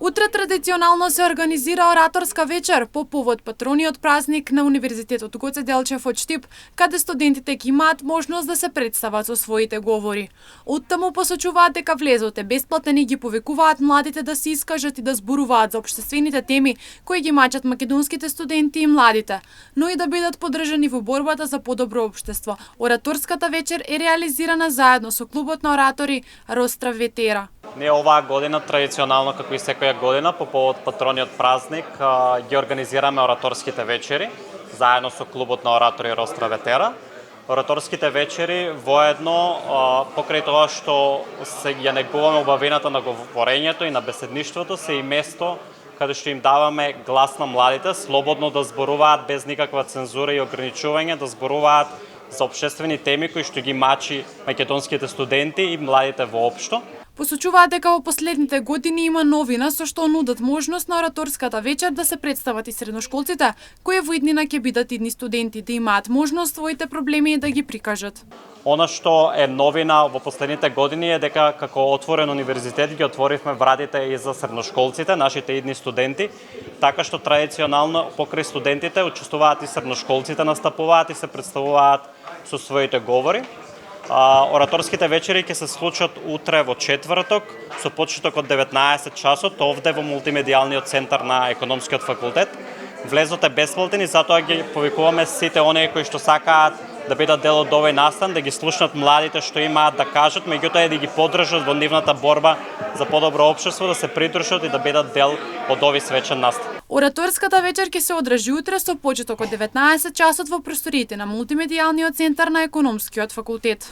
Утре традиционално се организира ораторска вечер по повод патрониот празник на Универзитетот Гоце Делчев од Штип, каде студентите ќе имаат можност да се представат со своите говори. Оттаму посочуваат дека влезот е бесплатен и ги повикуваат младите да се искажат и да зборуваат за општествените теми кои ги мачат македонските студенти и младите, но и да бидат поддржани во борбата за подобро општество. Ораторската вечер е реализирана заедно со клубот на оратори Ростра Ветера. Ние оваа година традиционално како и секоја година по повод патрониот празник ги организираме ораторските вечери заедно со клубот на оратори Ростра Ветера. Ораторските вечери воедно покрај тоа што се ја негуваме убавината на говорењето и на беседништвото, се и место каде што им даваме глас на младите, слободно да зборуваат без никаква цензура и ограничување, да зборуваат за општествени теми кои што ги мачи македонските студенти и младите воопшто. Посочуваат дека во последните години има новина со што нудат можност на ораторската вечер да се представат и средношколците, кои во иднина ќе бидат идни студенти, да имаат можност своите проблеми да ги прикажат. Она што е новина во последните години е дека како отворен универзитет ги отворивме вратите и за средношколците, нашите идни студенти, така што традиционално покрај студентите учествуваат и средношколците, настапуваат и се представуваат со своите говори. Ораторските вечери ќе се случат утре во четврток со почеток од 19 часот овде во мултимедијалниот центар на Економскиот факултет. Влезот е бесплатен и затоа ги повикуваме сите оние кои што сакаат да бидат дел од овој настан, да ги слушнат младите што имаат да кажат, меѓутоа и да ги поддржат во нивната борба за подобро општество, да се придружат и да бидат дел од овој свечен настан. Ораторската вечер ќе се одржи утре со почеток од 19 часот во просториите на мултимедијалниот центар на Економскиот факултет.